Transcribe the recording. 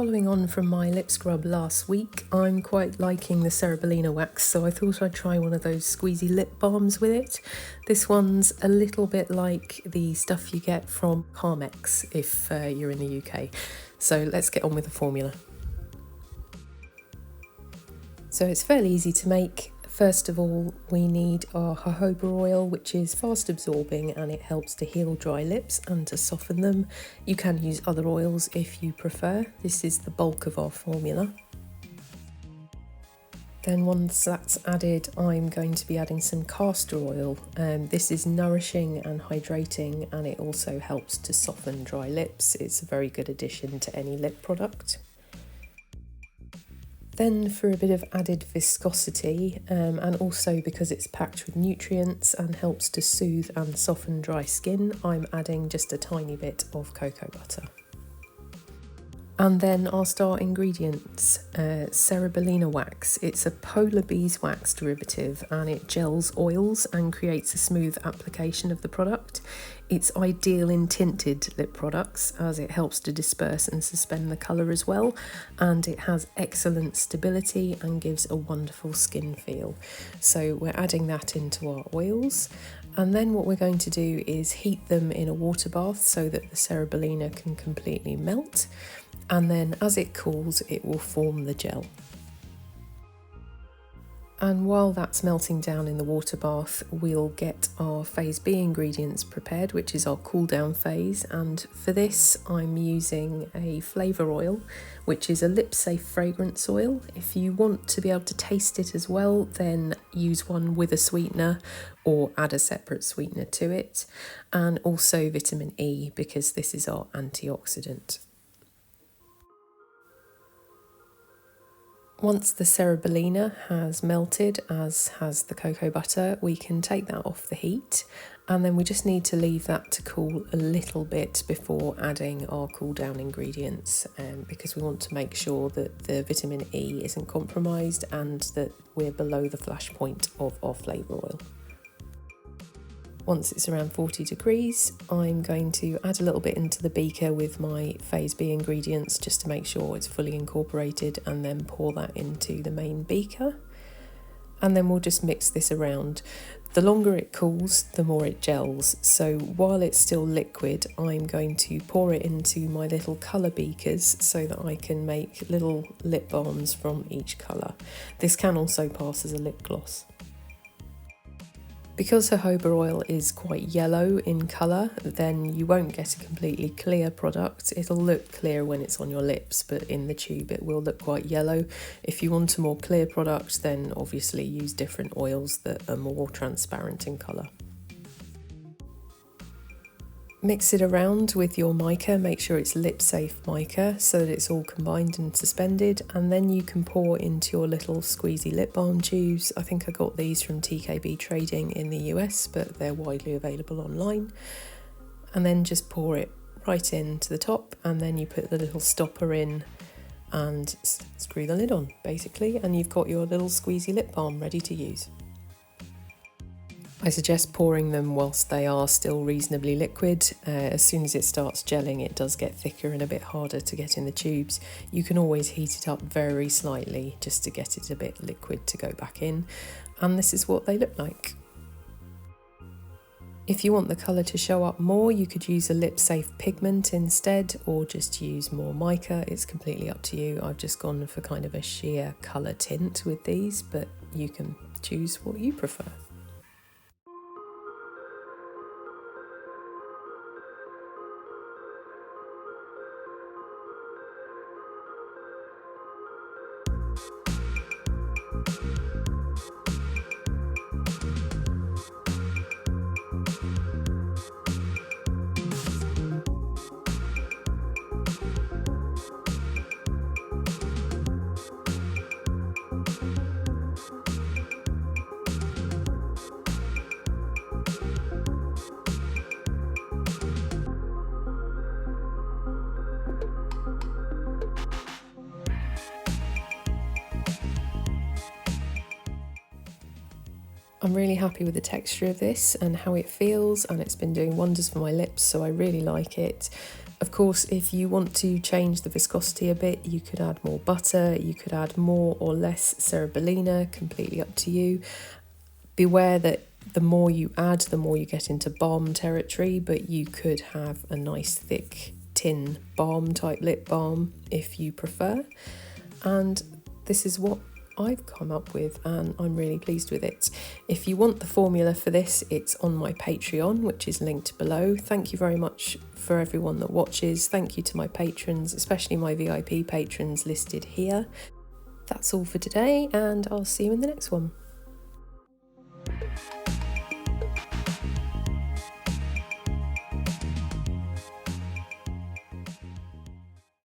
Following on from my lip scrub last week, I'm quite liking the Cerebellina wax, so I thought I'd try one of those Squeezy Lip Balms with it. This one's a little bit like the stuff you get from Carmex if you're in the UK. So let's get on with the formula. So it's fairly easy to make. First of all, we need our jojoba oil, which is fast absorbing and it helps to heal dry lips and to soften them. You can use other oils if you prefer. This is the bulk of our formula. Then once that's added, I'm going to be adding some castor oil. This is nourishing and hydrating, and it also helps to soften dry lips. It's a very good addition to any lip product. Then for a bit of added viscosity, and also because it's packed with nutrients and helps to soothe and soften dry skin, I'm adding just a tiny bit of cocoa butter. And then our star ingredients, Cerebellina wax. It's a polar beeswax derivative and it gels oils and creates a smooth application of the product. It's ideal in tinted lip products as it helps to disperse and suspend the colour as well, and it has excellent stability and gives a wonderful skin feel. So we're adding that into our oils. And then what we're going to do is heat them in a water bath so that the Cerebellina can completely melt. And then as it cools, it will form the gel. And while that's melting down in the water bath, we'll get our phase B ingredients prepared, which is our cool down phase. And for this, I'm using a flavour oil, which is a lip safe fragrance oil. If you want to be able to taste it as well, then use one with a sweetener or add a separate sweetener to it. And also vitamin E, because this is our antioxidant. Once the Cerebellina has melted, as has the cocoa butter, we can take that off the heat, and then we just need to leave that to cool a little bit before adding our cool down ingredients, because we want to make sure that the vitamin E isn't compromised and that we're below the flash point of our flavour oil. Once it's around 40 degrees, I'm going to add a little bit into the beaker with my phase B ingredients just to make sure it's fully incorporated, and then pour that into the main beaker. And then we'll just mix this around. The longer it cools, the more it gels. So while it's still liquid, I'm going to pour it into my little colour beakers so that I can make little lip balms from each colour. This can also pass as a lip gloss. Because jojoba oil is quite yellow in colour, then you won't get a completely clear product. It'll look clear when it's on your lips, but in the tube it will look quite yellow. If you want a more clear product, then obviously use different oils that are more transparent in colour. Mix it around with your mica, make sure it's lip safe mica so that it's all combined and suspended, and then you can pour into your little Squeezy Lip Balm tubes. I think I got these from TKB Trading in the US, but they're widely available online. And then just pour it right in to the top, and then you put the little stopper in and screw the lid on basically, and you've got your little Squeezy Lip Balm ready to use. I suggest pouring them whilst they are still reasonably liquid. As soon as it starts gelling, it does get thicker and a bit harder to get in the tubes. You can always heat it up very slightly just to get it a bit liquid to go back in. And this is what they look like. If you want the colour to show up more, you could use a lip safe pigment instead, or just use more mica. It's completely up to you. I've just gone for kind of a sheer colour tint with these, but you can choose what you prefer. I'm really happy with the texture of this and how it feels, and it's been doing wonders for my lips, so I really like it. Of course, if you want to change the viscosity a bit, you could add more butter, you could add more or less cerebellina, completely up to you. Beware that the more you add, the more you get into balm territory, but you could have a nice thick tin balm type lip balm if you prefer. And this is what I've come up with, and I'm really pleased with it. If you want the formula for this, it's on my Patreon, which is linked below. Thank you very much for everyone that watches. Thank you to my patrons, especially my VIP patrons listed here. That's all for today, and I'll see you in the next one.